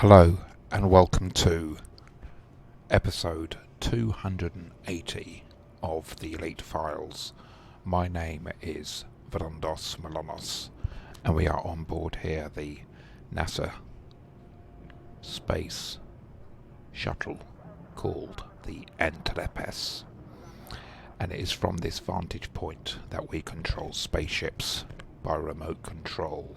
Hello and welcome to episode 280 of the Elite Files. My name is Varandos Malonos and we are on board here the NASA space shuttle called the Dangerous. And it is from this vantage point that we control spaceships by remote control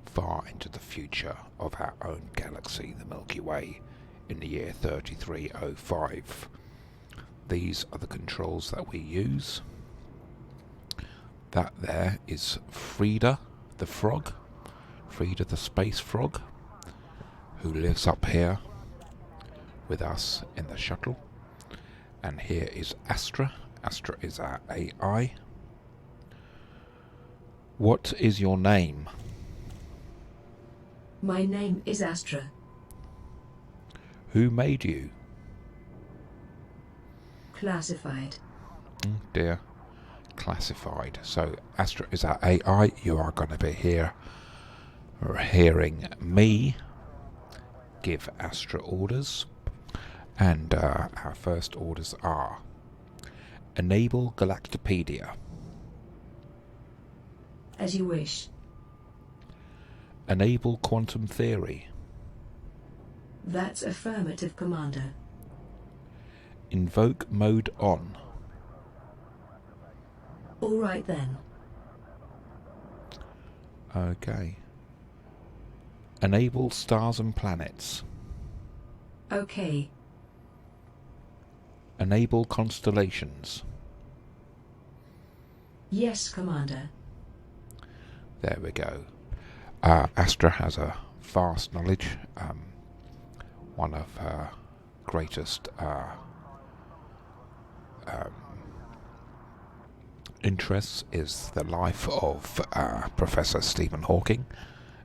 far into the future of our own galaxy, the Milky Way, in the year 3305. These are the controls that we use. That there is Frida the frog, Frida the space frog, who lives up here with us in the shuttle. And here is Astra. Astra is our AI. What is your name? My name is Astra. Who made you? Classified. Dear. Classified. So Astra is our AI. You are going to be hearing me give Astra orders. And our first orders are: enable Galactopedia. As you wish. Enable quantum theory. That's affirmative, Commander. Invoke mode on. All right then. Okay. Enable stars and planets. Okay. Enable constellations. Yes, Commander. There we go. Astra has a vast knowledge. One of her greatest interests is the life of Professor Stephen Hawking,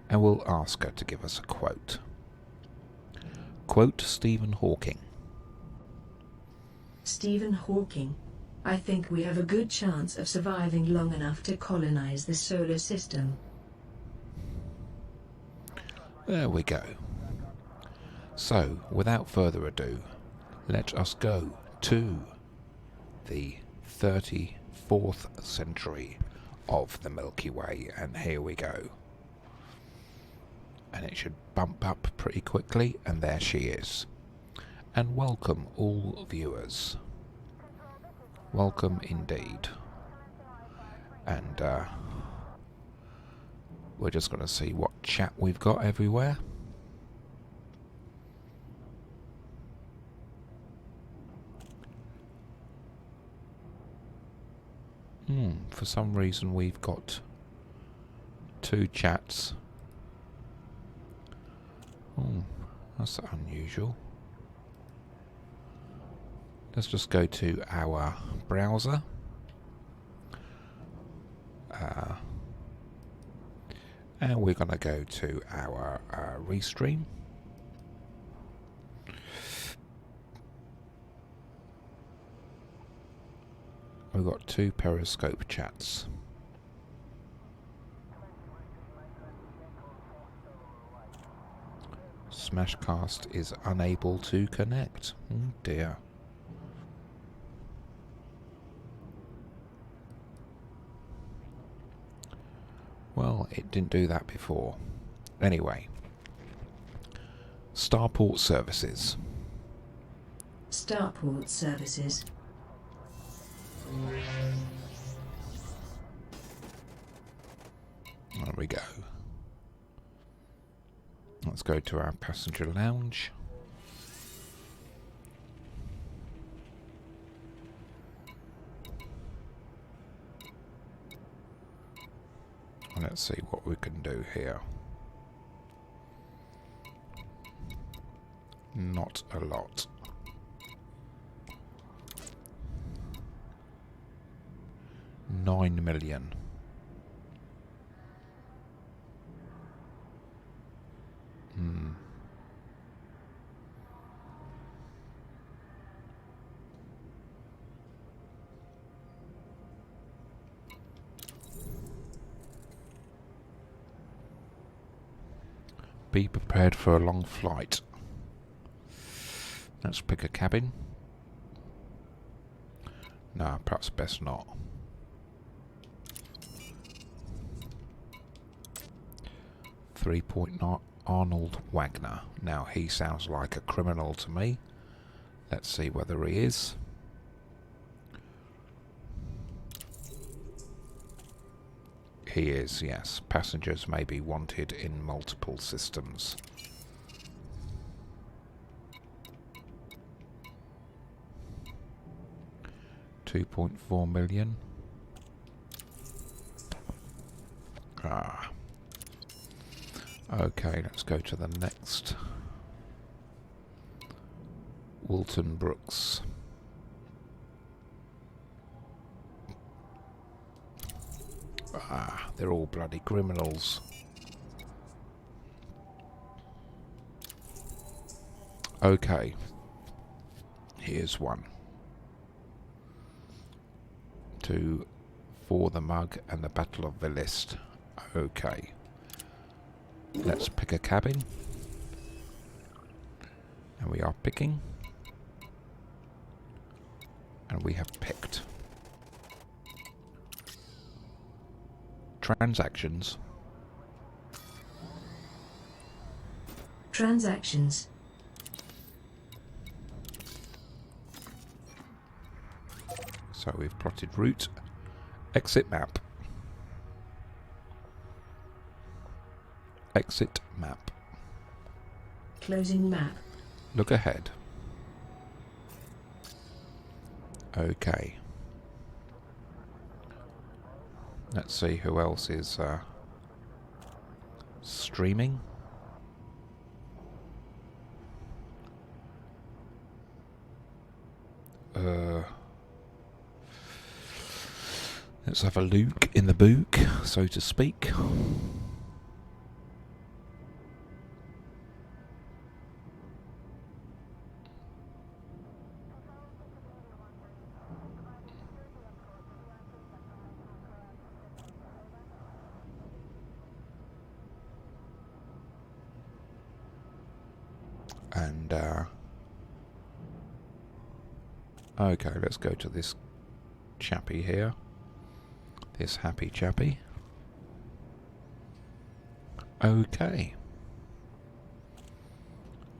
and we'll ask her to give us a quote. Quote Stephen Hawking. Stephen Hawking, I think we have a good chance of surviving long enough to colonize the solar system. There we go. So, without further ado, let us go to the 34th century of the Milky Way, and here we go. And it should bump up pretty quickly, and there she is. And welcome all viewers. Welcome indeed. And we're just going to see what chat we've got everywhere. For some reason we've got two chats. That's unusual. Let's just go to our browser. And we're going to go to our restream. We've got two Periscope chats. Smashcast is unable to connect. Oh dear. Well, it didn't do that before. Anyway. Starport services. Starport services. There we go. Let's go to our passenger lounge. Let's see what we can do here. Not a lot. $9 million. Be prepared for a long flight. Let's pick a cabin. No, perhaps best not. .9 Arnold Wagner. Now he sounds like a criminal to me. Let's see whether he is. He is, yes. Passengers may be wanted in multiple systems. $2.4 million. Ah. Okay, let's go to the next. Walton Brooks. Ah, they're all bloody criminals. Okay. Here's one. For the Mug and the Battle of the List. Okay. Let's pick a cabin. And we are picking. And we have picked. Transactions. Transactions. So we've plotted route. Exit map. Exit map. Closing map. Look ahead. Okay. Let's see who else is streaming. Let's have a look in the book, so to speak. And okay, let's go to this chappie here. This happy chappie. Okay.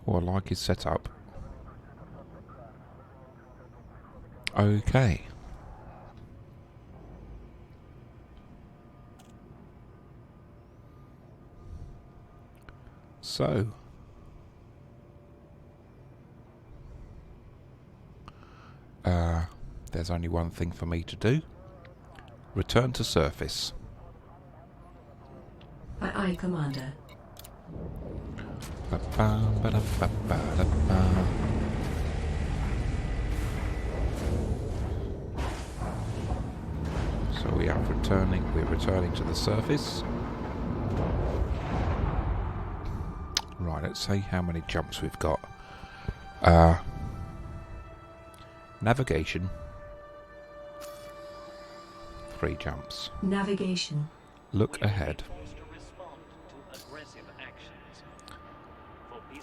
Oh, I like his setup. Okay. So. There's only one thing for me to do. Return to surface. Aye, Commander. So we're returning to the surface. Right, let's see how many jumps we've got. Navigation. 3 jumps. Navigation. Look ahead.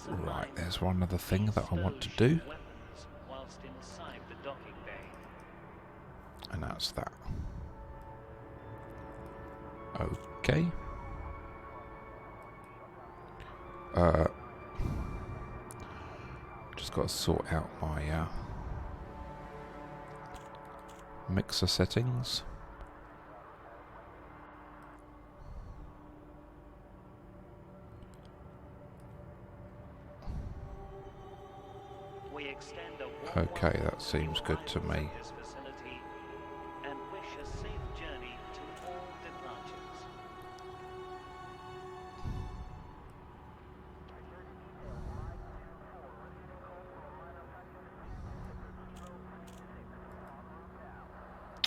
Right, there's one other thing that I want to do. And that's that. Okay. Just got to sort out my mixer settings. Okay, that seems good to me.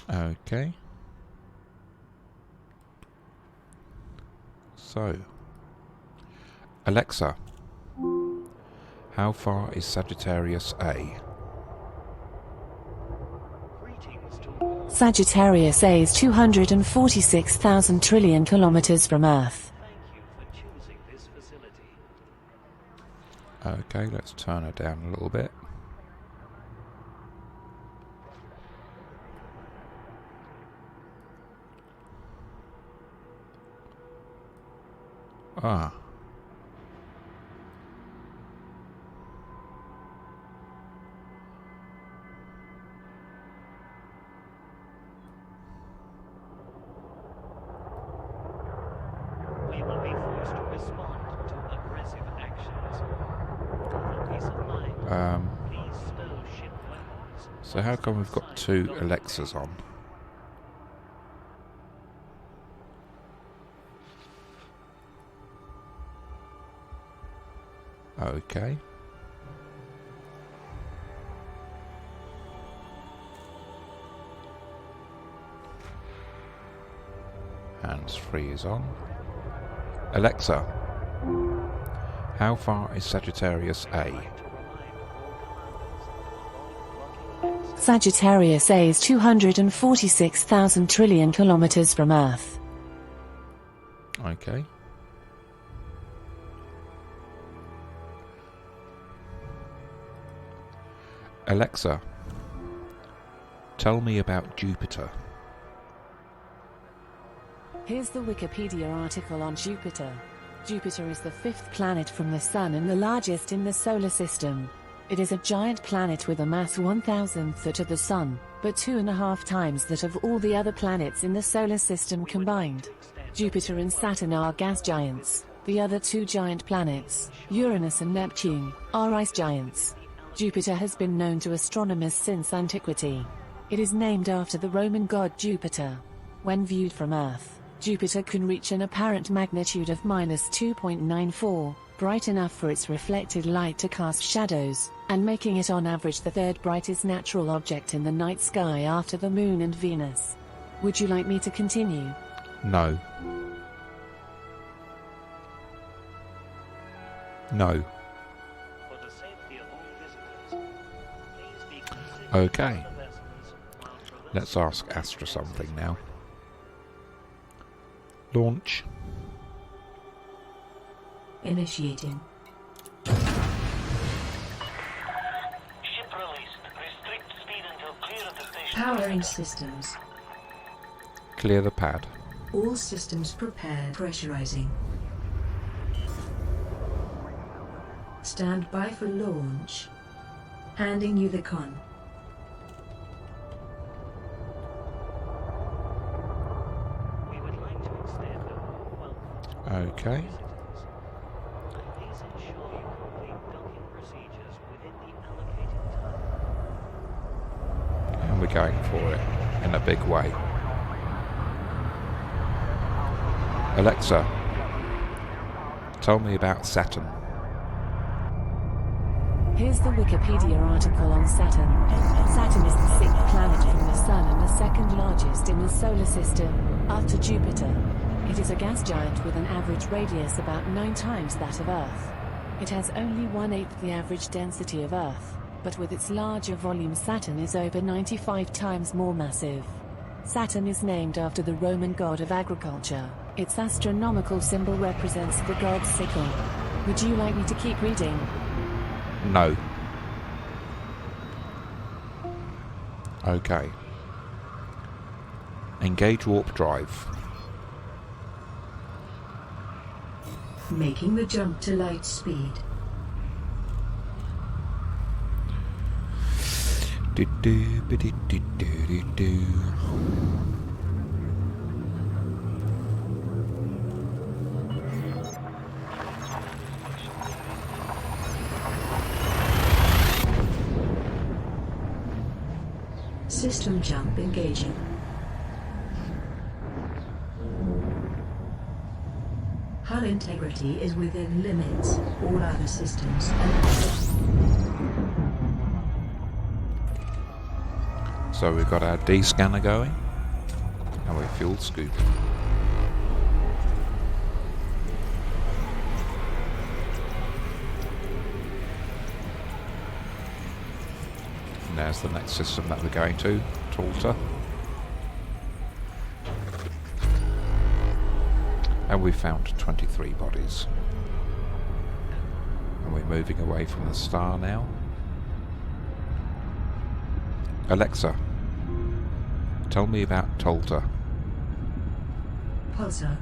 Okay. So, Alexa, how far is Sagittarius A? Sagittarius A is 246,000 trillion kilometers from Earth. Thank you for choosing this facility. Okay, let's turn her down a little bit. Ah. We will be forced to respond to aggressive actions. For peace of mind, please stow ship weapons. So how come we've got two Alexas on? Okay. Hands-free is on. Alexa, how far is Sagittarius A? Sagittarius A is 246,000 trillion kilometers from Earth. Okay. Alexa, tell me about Jupiter. Here's the Wikipedia article on Jupiter. Jupiter is the fifth planet from the Sun and the largest in the solar system. It is a giant planet with a mass 1,000th that of the Sun, but 2.5 times that of all the other planets in the solar system combined. Jupiter and Saturn are gas giants. The other two giant planets, Uranus and Neptune, are ice giants. Jupiter has been known to astronomers since antiquity. It is named after the Roman god Jupiter. When viewed from Earth, Jupiter can reach an apparent magnitude of -2.94, bright enough for its reflected light to cast shadows, and making it on average the third brightest natural object in the night sky after the Moon and Venus. Would you like me to continue? No. No. For the safety of all visitors, please be considerate Okay. of the vessels while traversing. Let's ask Astra something now. Launch. Initiating. Ship released. Restrict speed until clear of the station. Powering systems. Clear the pad. All systems prepared. Pressurizing. Stand by for launch. Handing you the con. We would like to extend a warm welcome Okay. to visitors. Please ensure you complete docking procedures within the allocated time. And we're going for it in a big way. Alexa, tell me about Saturn. Here's the Wikipedia article on Saturn. Saturn is the sixth planet from the Sun and the second largest in the solar system, after Jupiter. It is a gas giant with an average radius about 9 times that of Earth. It has only 1/8 the average density of Earth, but with its larger volume Saturn is over 95 times more massive. Saturn is named after the Roman god of agriculture. Its astronomical symbol represents the god's sickle. Would you like me to keep reading? No. Okay. Engage warp drive. Making the jump to light speed. Do-do-ba-dee-do-do-do-do. System jump engaging. Hull integrity is within limits. All other systems So we've got our D scanner going, and we're fuel scooping. And there's the next system that we're going to alter. And we found 23 bodies. And we're moving away from the star now. Alexa, tell me about Tolta. Pulsar,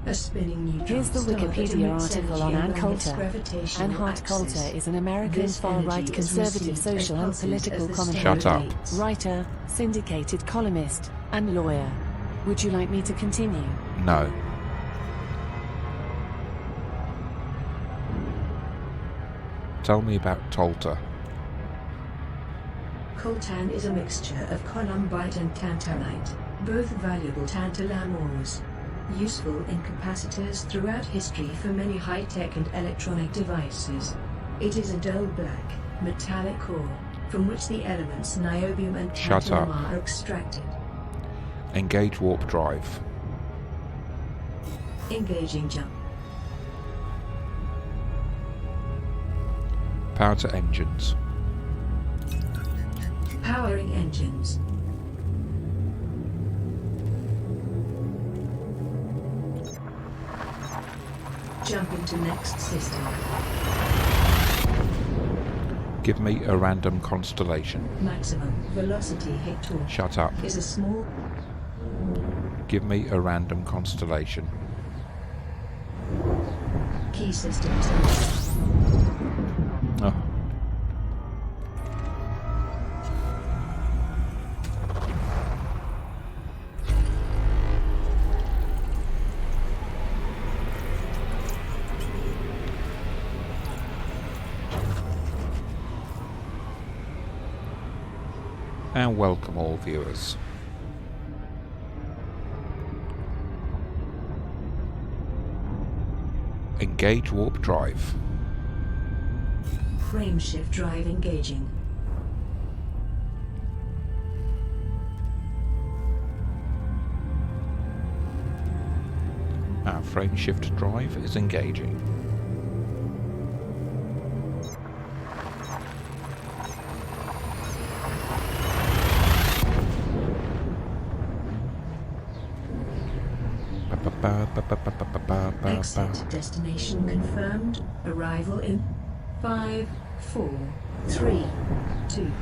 a spinning neutron Here's the star that Wikipedia emits article energy on Ann along its Coulter. gravitational Ann Hart axis. Coulter is an American This far-right energy is conservative received social and and pulses political as the commentator, star Shut up. rotates. writer, syndicated columnist, and lawyer. Would you like me to continue? No. Tell me about Tolta. Coltan is a mixture of columbite and tantalite, both valuable tantalum ores. Useful in capacitors throughout history for many high-tech and electronic devices. It is a dull black, metallic ore, from which the elements niobium and Shut tantalum up. are extracted. Engage warp drive. Engaging jump. Power to engines. Powering engines. Jump into next system. Give me a random constellation. Maximum velocity hit torque Shut up. is a small Give me a random constellation. key systems. Oh. And welcome all viewers. Engage warp drive. Frame shift drive engaging. Our frame shift drive is engaging. Exit destination confirmed. Arrival in 5, 4, 3, 2.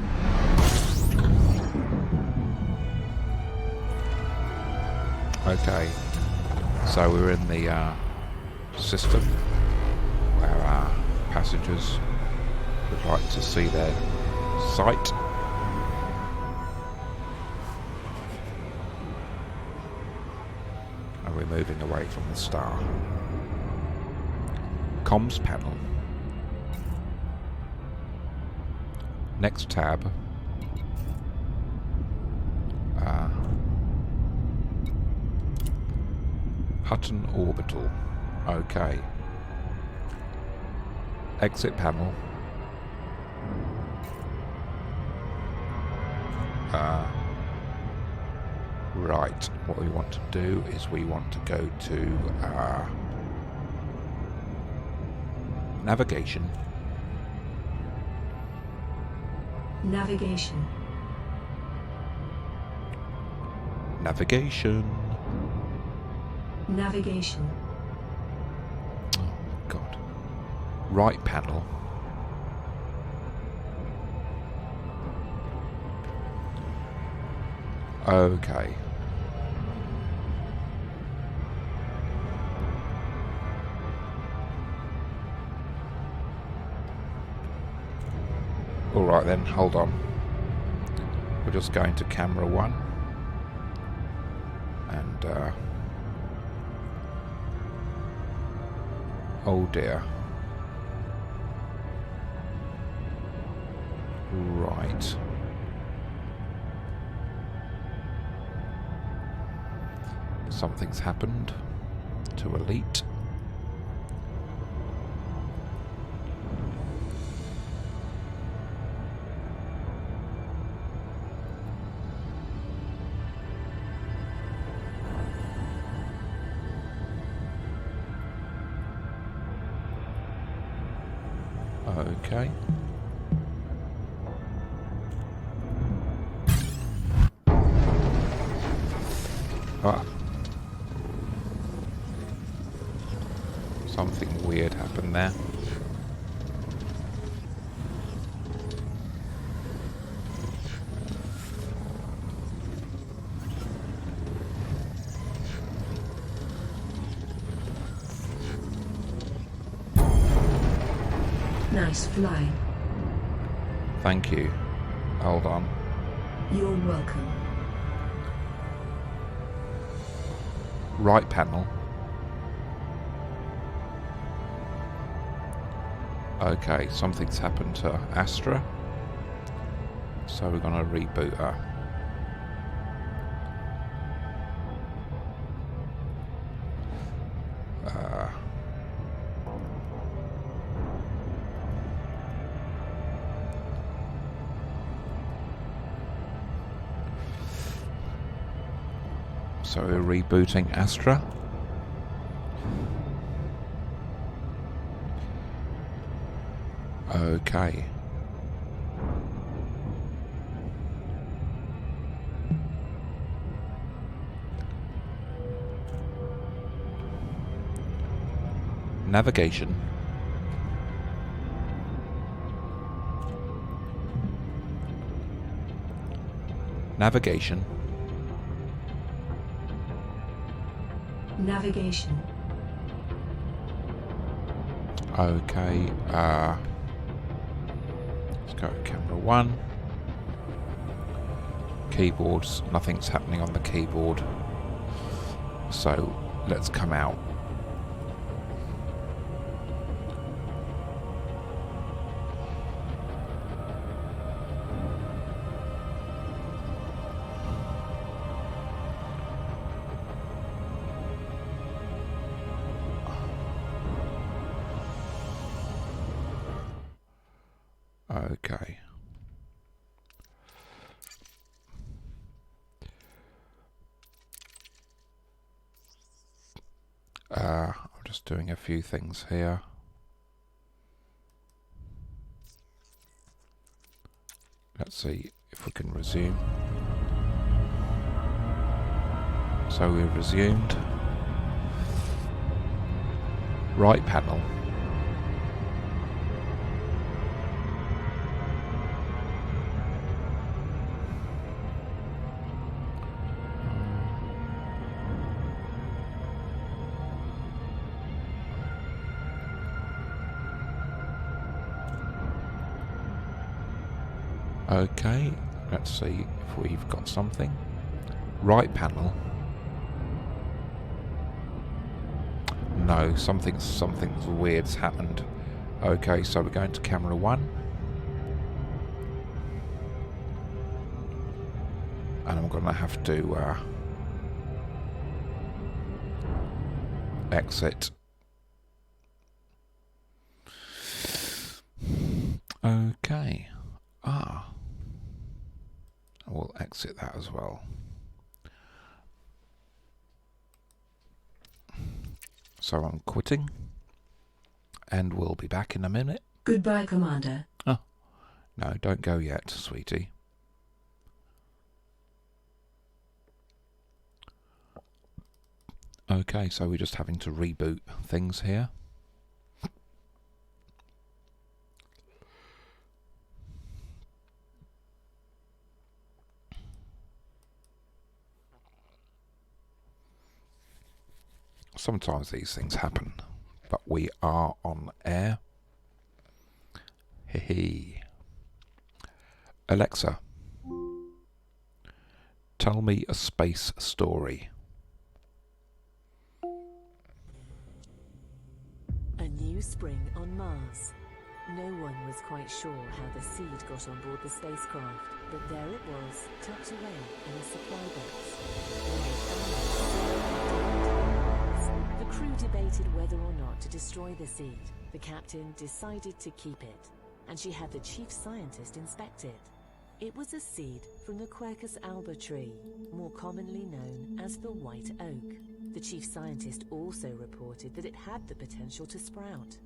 Okay, so we're in the system where our passengers would like to see their site. And we're moving away from the star. Comms panel. Next tab. Hutton orbital. Okay. Exit panel. Right. What we want to do is we want to go to navigation. Navigation. Navigation. Navigation. Oh God. Right panel. Okay. Alright then, hold on. We're just going to camera 1. And oh dear. Right. Something's happened to Elite. Okay. Ah. Something weird happened there. Nice flying. Thank you. Hold on. You're welcome. Right panel. Okay, something's happened to Astra. So we're going to reboot her. So we're rebooting Astra. Okay. Navigation. Navigation. Navigation. Okay, let's go to camera 1. Keyboards, nothing's happening on the keyboard. So let's come out. Okay. I'm just doing a few things here. Let's see if we can resume. So we've resumed. Right panel. Okay, let's see if we've got something. Right panel. No, something's weird's happened. Okay, so we're going to camera 1. And I'm going to have to exit. Okay. We'll exit that as well. So I'm quitting. And we'll be back in a minute. Goodbye, Commander. Oh, no, don't go yet, sweetie. Okay, so we're just having to reboot things here. Sometimes these things happen, but we are on air. Hee. Alexa, tell me a space story. A new spring on Mars. No one was quite sure how the seed got on board the spacecraft, but there it was, tucked away in a supply box. When they found it, the crew debated whether or not to destroy the seed. The captain decided to keep it, and she had the chief scientist inspect it. It was a seed from the Quercus alba tree, more commonly known as the white oak. The chief scientist also reported that it had the potential to sprout.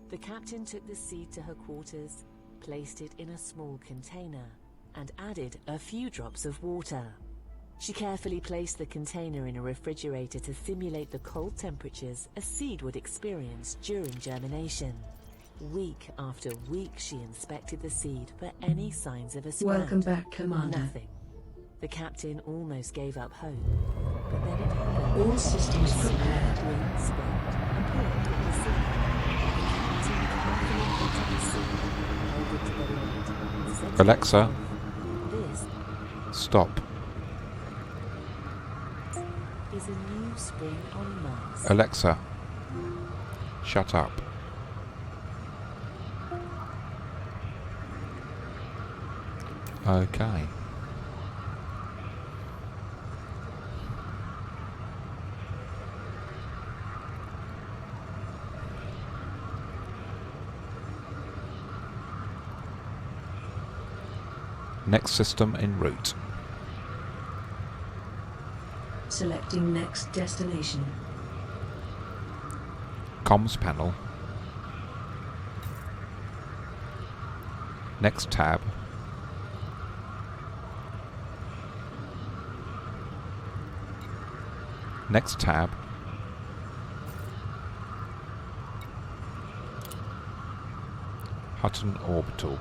The captain took the seed to her quarters, placed it in a small container, and added a few drops of water. She carefully placed the container in a refrigerator to simulate the cold temperatures a seed would experience during germination. Week after week, she inspected the seed for any signs of a sprout. Welcome back, Commander. Nothing. The captain almost gave up hope, but then it happened. All systems prepared. Wind spread, appeared in the sea. The captain Alexa, stop. Is a new spring on Mars. Alexa, shut up. Okay. Next system en route. Selecting next destination. Comms panel. Next tab. Next tab. Hutton Orbital.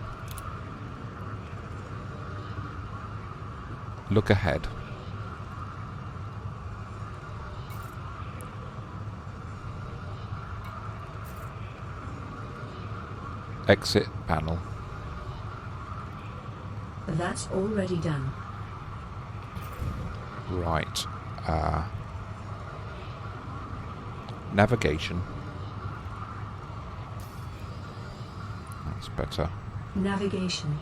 Look ahead. Exit panel. That's already done. Right. Navigation. That's better. Navigation.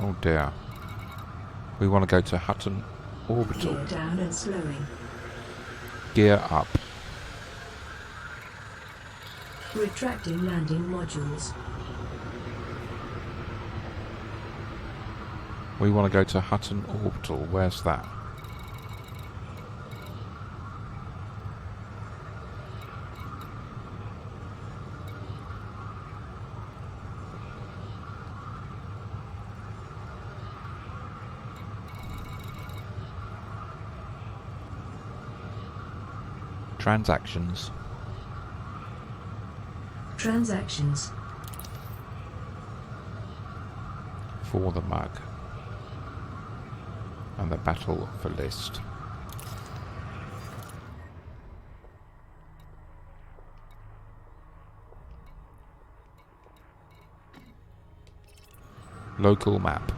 Oh dear. We want to go to Hutton Orbital. Gear down and slowing. Gear up. Retracting landing modules. We want to go to Hutton Orbital. Where's that? Transactions. Transactions. For the mug. And the battle for list. Local map.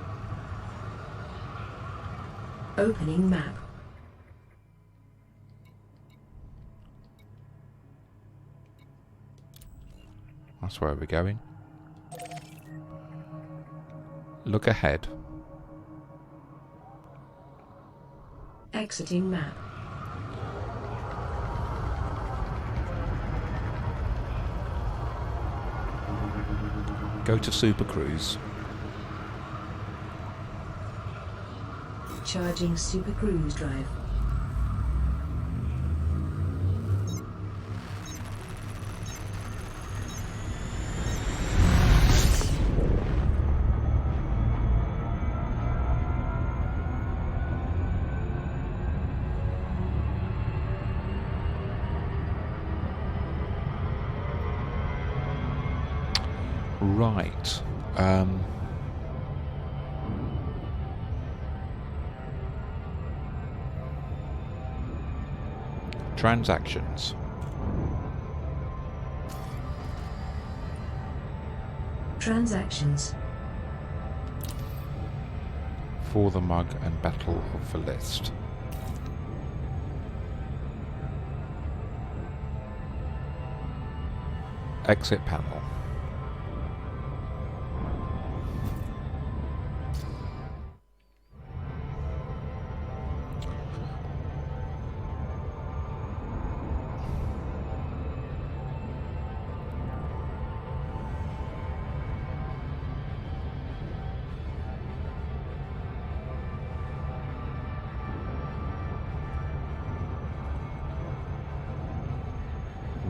Opening map. That's where we're going. Look ahead. Exiting map. Go to Super Cruise. Charging Super Cruise drive. Right. Transactions. Transactions. For the mug and battle for list. Exit panel.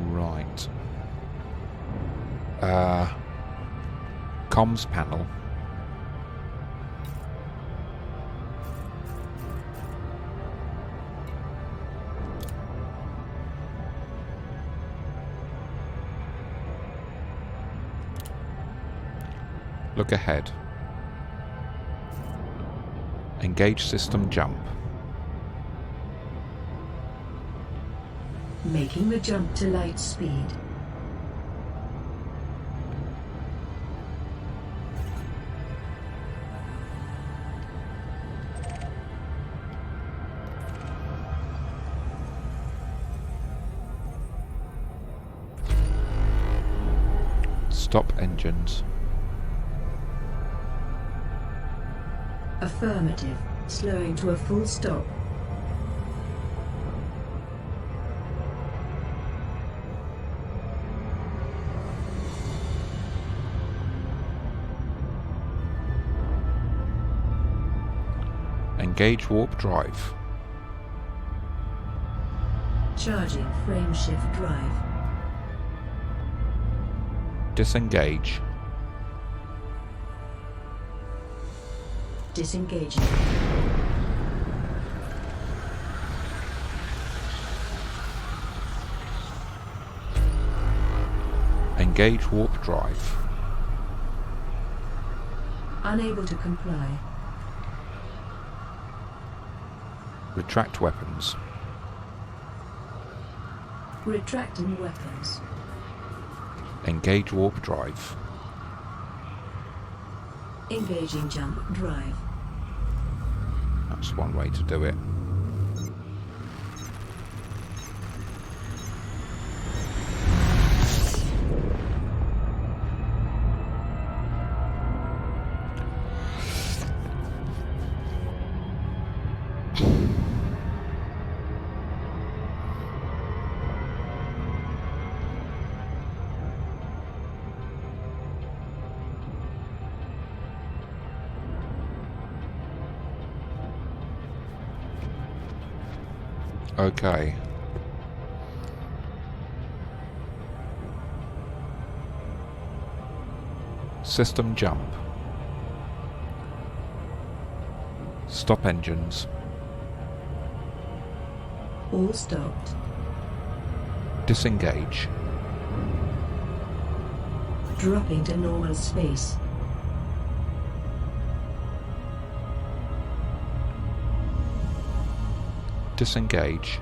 Right. Comms panel. Look ahead. Engage system jump. Making the jump to light speed. Stop engines. Affirmative. Slowing to a full stop. Engage warp drive. Charging frameshift drive. Disengage. Disengaging. Engage warp drive. Unable to comply. Retract weapons. Retracting weapons. Engage warp drive. Engaging jump drive. That's one way to do it. Okay. System jump. Stop engines. All stopped. Disengage. Dropping to normal space. Disengage.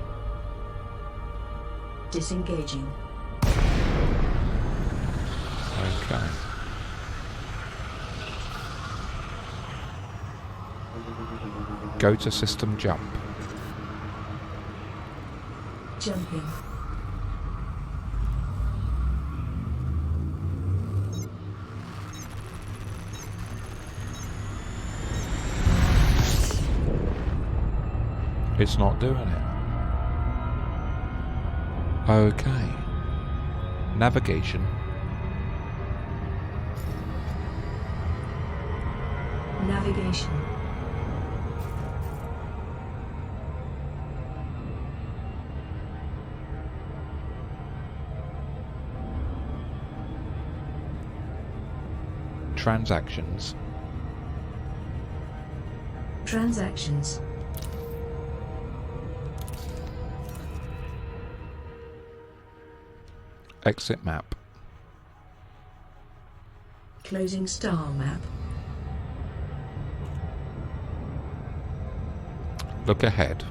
Disengaging. Okay. Go to system jump. Jumping. It's not doing it. Okay. Navigation. Navigation. Transactions. Transactions. Exit map. Closing star map. Look ahead.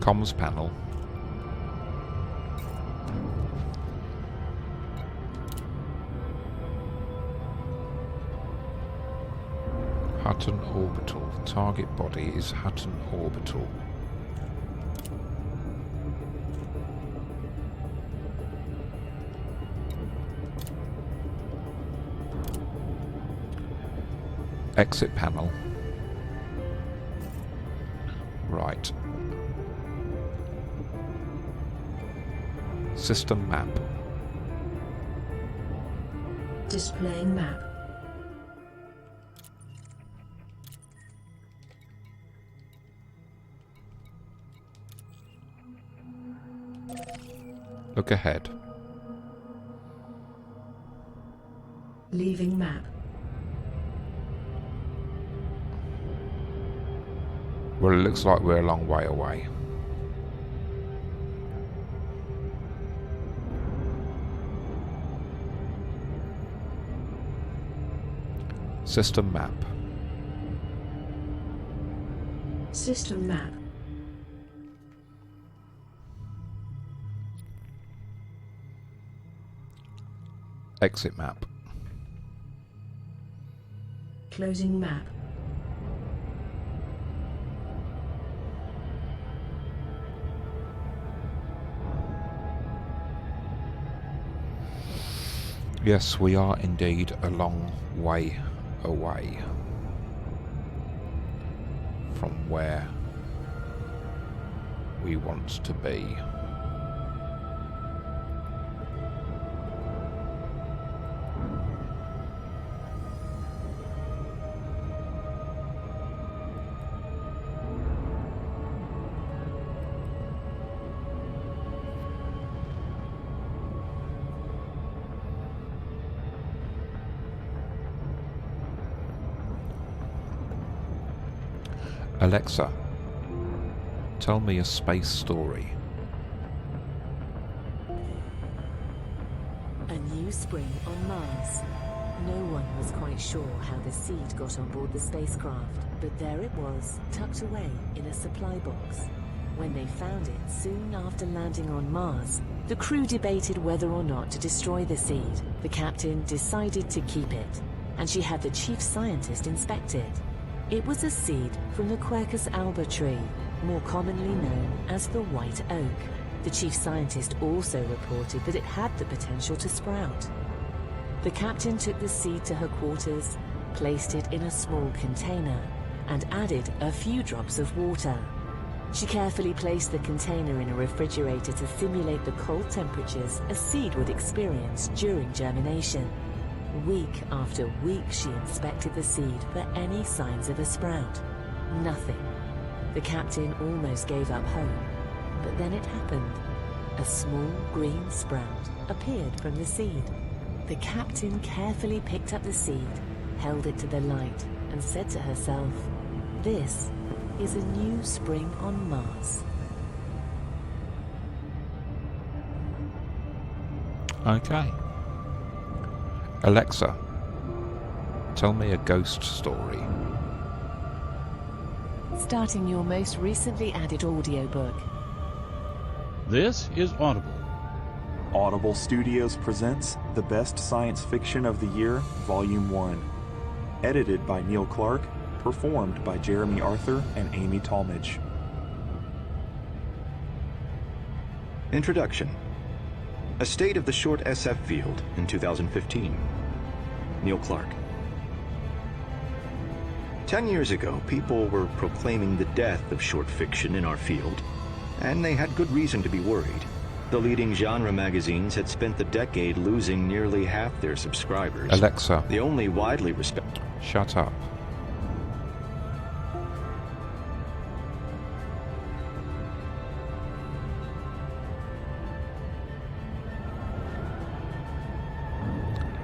Comms panel. Hutton orbital. Target body is Hutton orbital. Exit panel. Right. System map. Displaying map. Look ahead. Leaving map. Well, it looks like we're a long way away. System map. System map. Exit map. Closing map. Yes, we are indeed a long way away from where we want to be. Alexa, tell me a space story. A new spring on Mars. No one was quite sure how the seed got on board the spacecraft, but there it was, tucked away in a supply box. When they found it soon after landing on Mars, the crew debated whether or not to destroy the seed. The captain decided to keep it, and she had the chief scientist inspect it. It was a seed from the Quercus alba tree, more commonly known as the white oak. The chief scientist also reported that it had the potential to sprout. The captain took the seed to her quarters, placed it in a small container, and added a few drops of water. She carefully placed the container in a refrigerator to simulate the cold temperatures a seed would experience during germination. Week after week she inspected the seed for any signs of a sprout. Nothing. The captain almost gave up hope, but then it happened. A small green sprout appeared from the seed. The captain carefully picked up the seed, held it to the light, and said to herself, "This is a new spring on Mars." Okay. Alexa, tell me a ghost story. Starting your most recently added audiobook. This is Audible. Audible Studios presents The Best Science Fiction of the Year, Volume 1. Edited by Neil Clark, performed by Jeremy Arthur and Amy Talmadge. Introduction. A State of the Short SF Field in 2015. Neil Clark. 10 years ago, people were proclaiming the death of short fiction in our field, and they had good reason to be worried. The leading genre magazines had spent the decade losing nearly half their subscribers. Alexa, The only widely respected... shut up.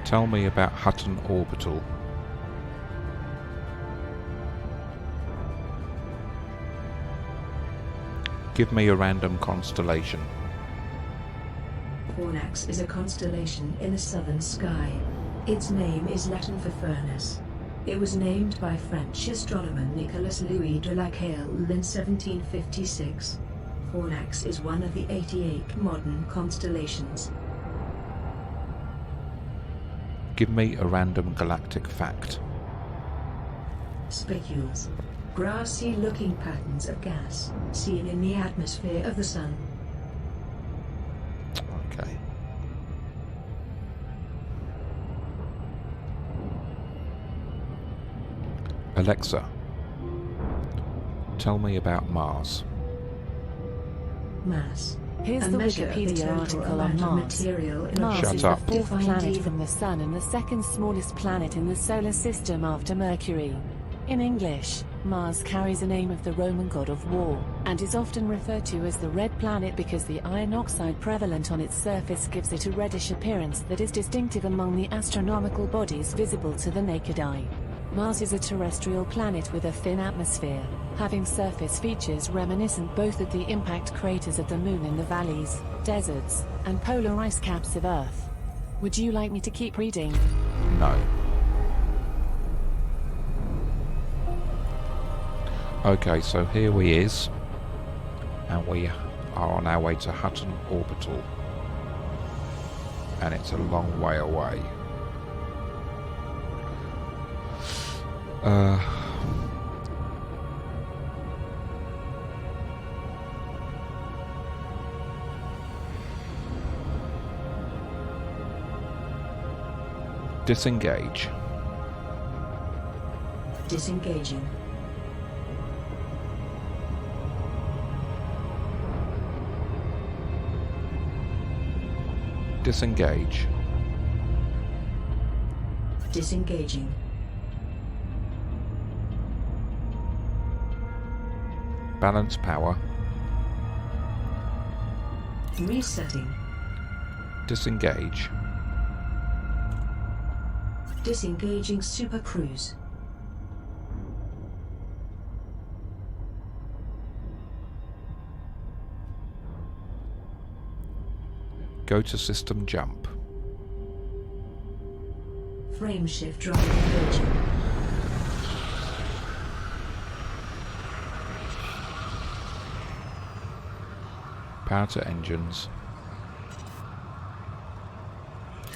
Tell me about Hutton Orbital. Give me a random constellation. Fornax is a constellation in the southern sky. Its name is Latin for furnace. It was named by French astronomer Nicolas Louis de Lacaille in 1756. Fornax is one of the 88 modern constellations. Give me a random galactic fact. Spicules. Grassy-looking patterns of gas seen in the atmosphere of the Sun. Okay. Alexa, tell me about Mars. Mass. Here's A the measure of the Wikipedia total article on amount of Mars. material in a Mars Shut is up. the fourth defined planet either from the Sun and the second smallest planet in the solar system after Mercury. In English, Mars carries the name of the Roman god of war, and is often referred to as the Red Planet because the iron oxide prevalent on its surface gives it a reddish appearance that is distinctive among the astronomical bodies visible to the naked eye. Mars is a terrestrial planet with a thin atmosphere, having surface features reminiscent both of the impact craters of the Moon in the valleys, deserts, and polar ice caps of Earth. Would you like me to keep reading? No. Okay, so here we is, and we are on our way to Hutton Orbital, and it's a long way away. Disengage. Disengaging. Disengage. Disengaging. Balance power. Resetting. Disengage. Disengaging Super Cruise. Go to system jump. Frame shift drive engaging. Power to engines.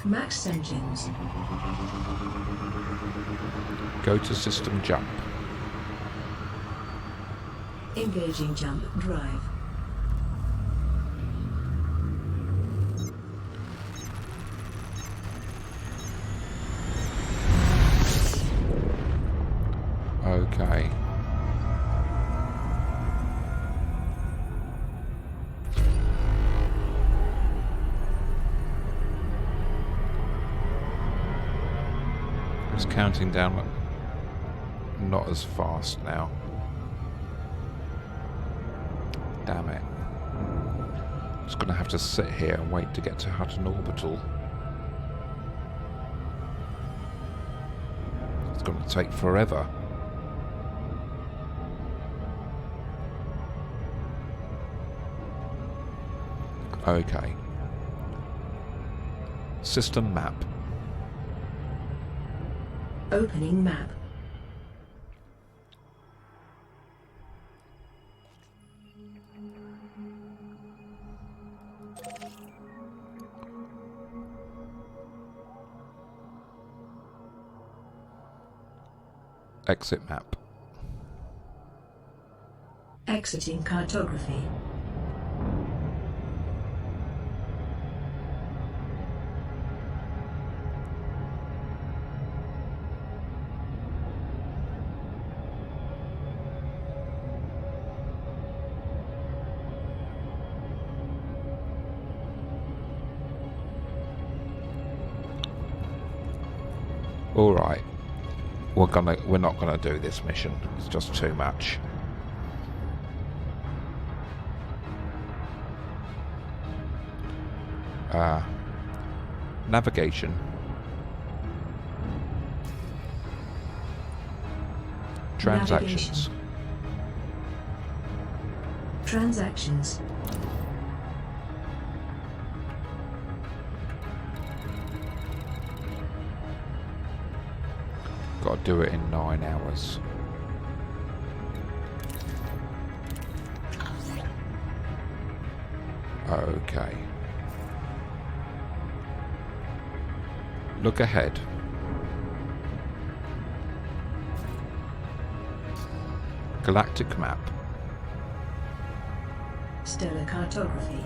Max engines. Go to system jump. Engaging jump drive. Okay. It's counting down, not as fast now. Damn it. Just gonna have to sit here and wait to get to Hutton Orbital. It's gonna take forever. Okay. System map. Opening map. Exit map. Exiting cartography. Alright. We're not gonna do this mission. It's just too much. Navigation. Transactions. Transactions. Got to do it in 9 hours. Okay. Look ahead. Galactic map. Stellar cartography.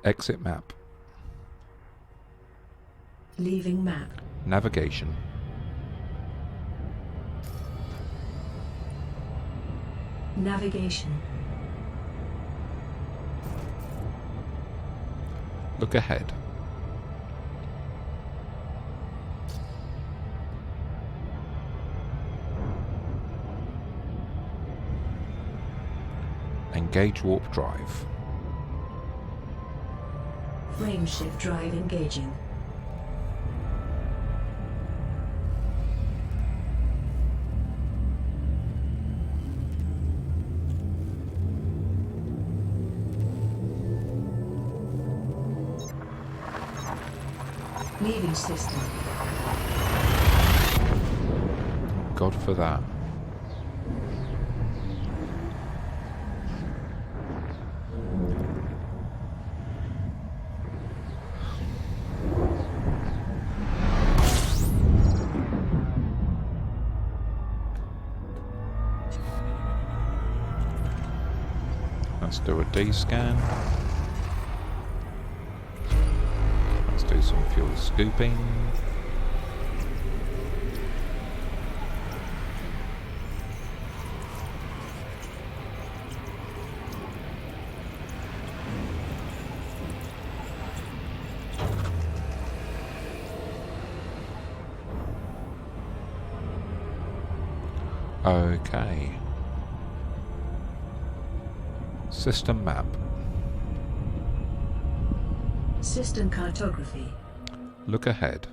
Exit map. Leaving map. Navigation. Navigation. Look ahead. Engage warp drive. Frame shift drive engaging. Leaving system. God for that. Let's do a D scan. Let's do some fuel scooping. Okay. System map. System cartography. Look ahead.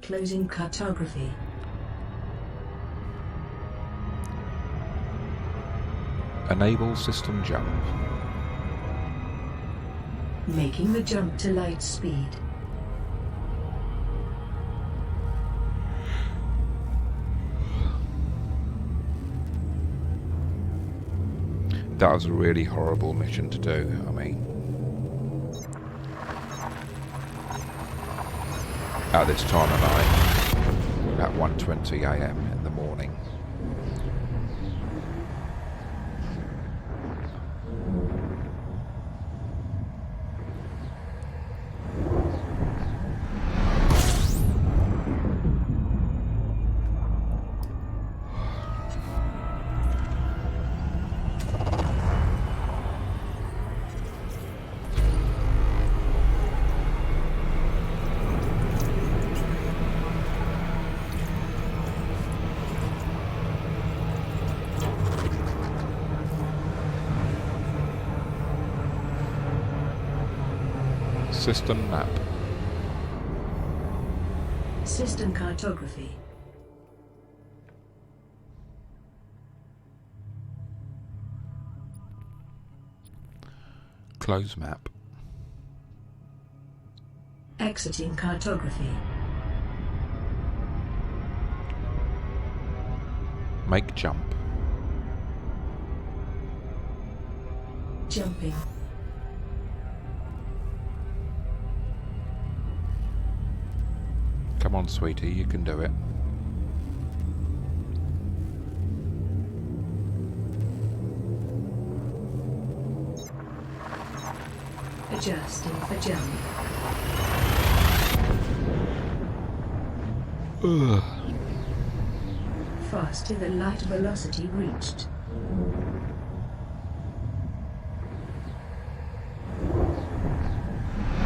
Closing cartography. Enable system jump. Making the jump to light speed. That was a really horrible mission to do, I mean. At this time of night, at 1:20 AM in the morning. System map. System cartography. Close map. Exiting cartography. Make jump. Jumping. Come on, sweetie, you can do it. Adjusting for jump. Ugh. Faster than light velocity reached.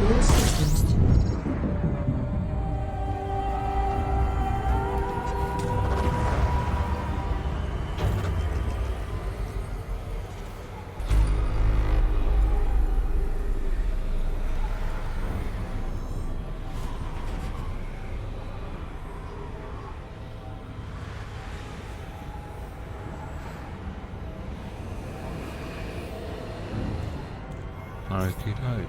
All systems. Okie doke.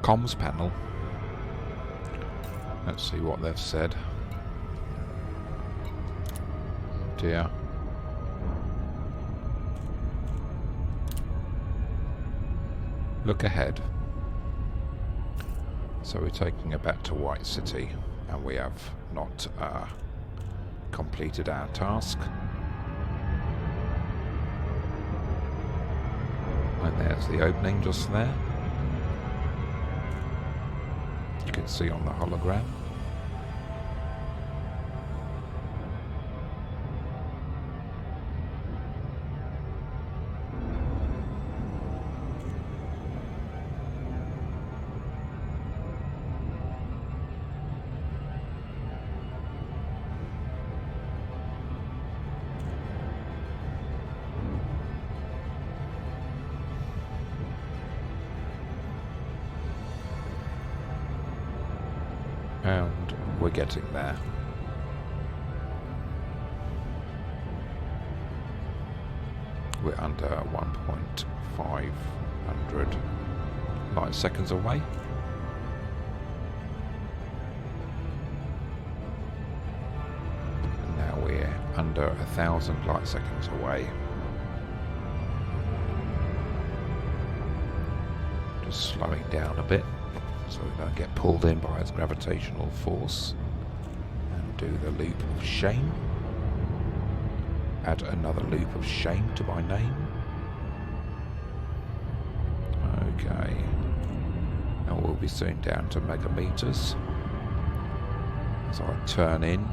Comms panel. Let's see what they've said. Dear. Look ahead. So we're taking her back to White City, and we have not completed our task. And there's the opening just there. You can see on the hologram. And we're getting there. we're under 1.500 light seconds away. And now we're under 1,000 light seconds away. Just slowing down a bit so we don't get pulled in by its gravitational force. And do the loop of shame. Add another loop of shame to my name. Okay. And we'll be soon down to megameters. As I turn in.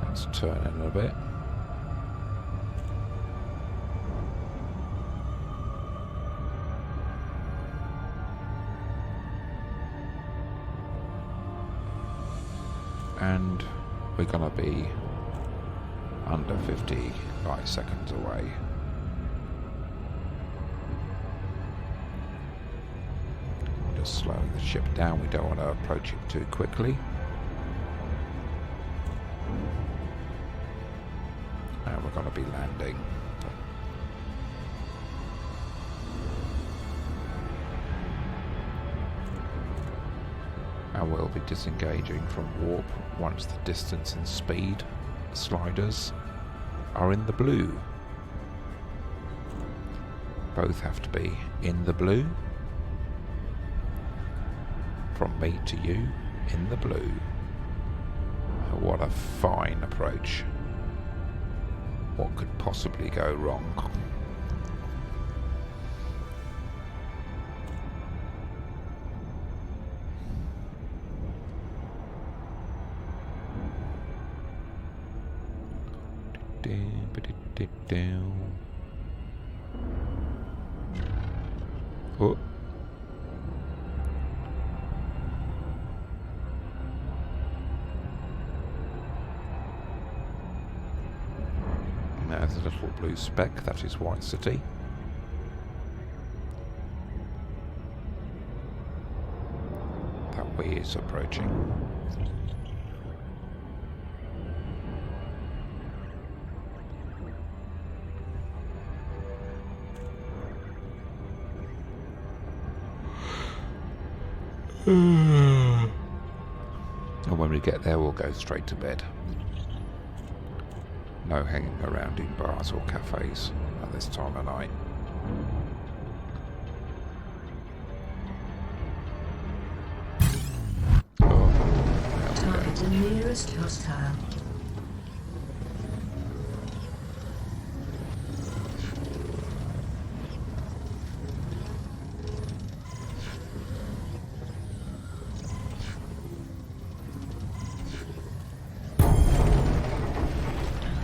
Let's turn in a bit. And we're going to be under 50 light seconds away. Just slowing the ship down, we don't want to approach it too quickly. And we're going to be landing. And we'll be disengaging from warp once the distance and speed sliders are in the blue. Both have to be in the blue. From me to you, in the blue. What a fine approach. What could possibly go wrong? Oh. There's a little blue speck, that is White City. That way is approaching. And when we get there, we'll go straight to bed. No hanging around in bars or cafes at this time of night. Target the nearest hostile.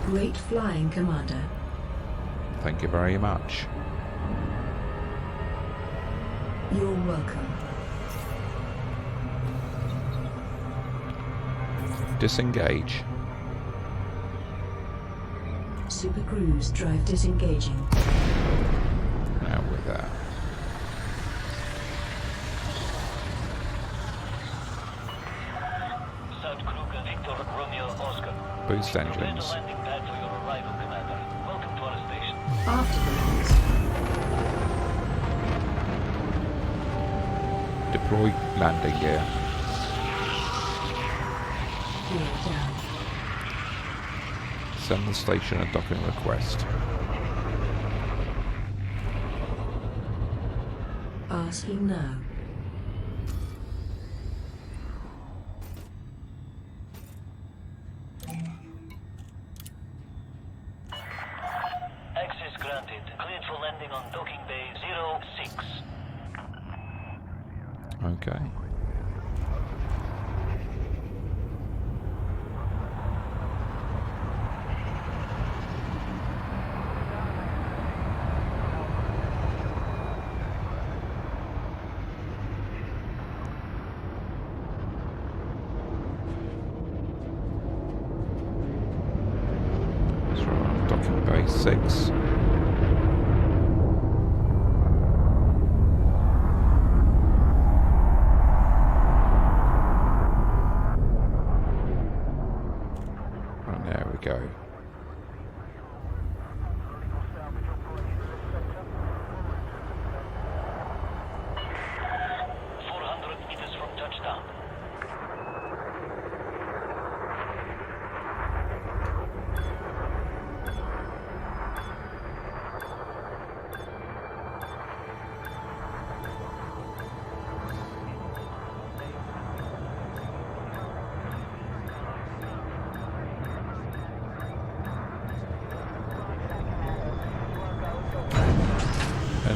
Great flying, Commander. Thank you very much. You're welcome. Disengage. Super Cruise drive disengaging. Now with that. Boost engines. Afterburners. Deploy landing gear. Gear down. Send the station a docking request. Asking now. Access granted. Cleared for landing on docking bay 06. Okay. So we're on docking bay 6. And there we go.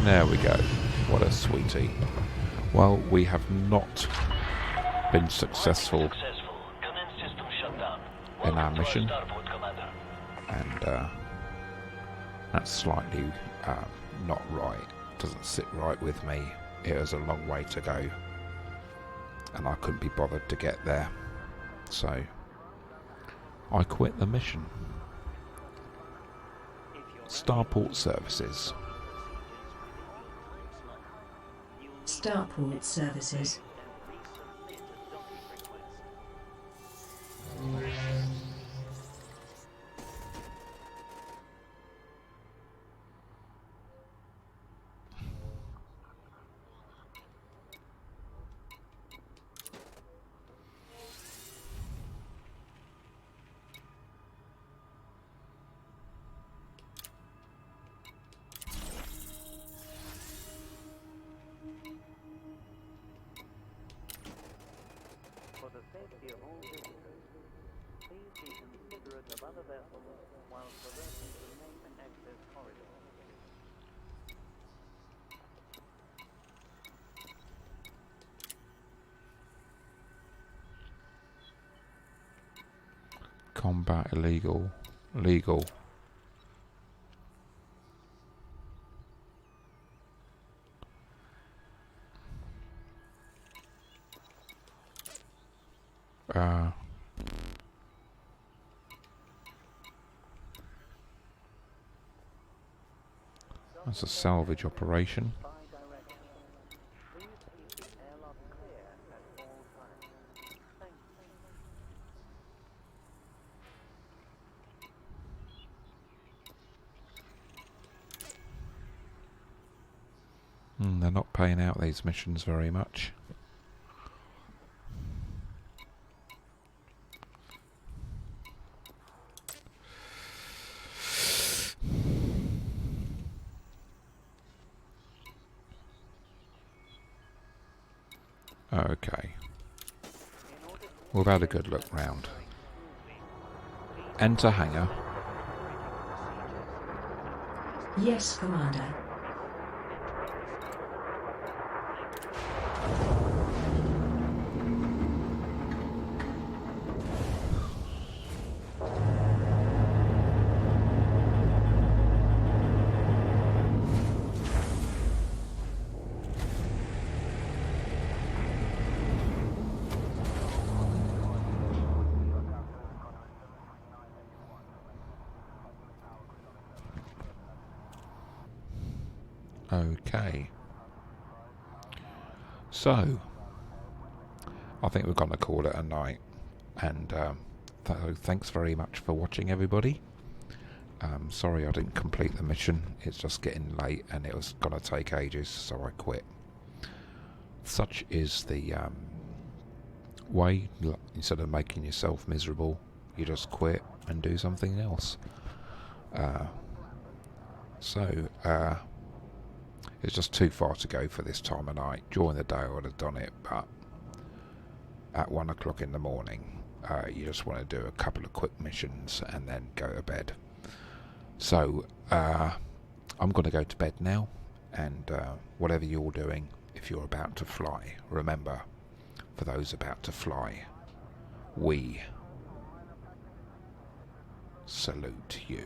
There we go. What a sweetie. Well, we have not been successful in our mission, and that's slightly not right. Doesn't sit right with me. It was a long way to go, and I couldn't be bothered to get there, so I quit the mission. Starport Services. Starport Services. For the safety of all visitors, please be considerate of other vessels while traversing the main access corridor. Combat illegal. Legal. That's a salvage operation. Please keep the airlock clear at all times. Thank you. They're not paying out these missions very much. Okay. We've had a good look round. Enter hangar. Yes, Commander. Okay. So, I think we're going to call it a night. And thanks very much for watching, everybody. Sorry I didn't complete the mission. It's just getting late and it was going to take ages, so I quit. Such is the way. Instead of making yourself miserable, you just quit and do something else. It's just too far to go for this time of night. During the day I would have done it, but at 1 o'clock in the morning, you just want to do a couple of quick missions and then go to bed. So I'm going to go to bed now, and whatever you're doing, if you're about to fly, remember, for those about to fly, we salute you.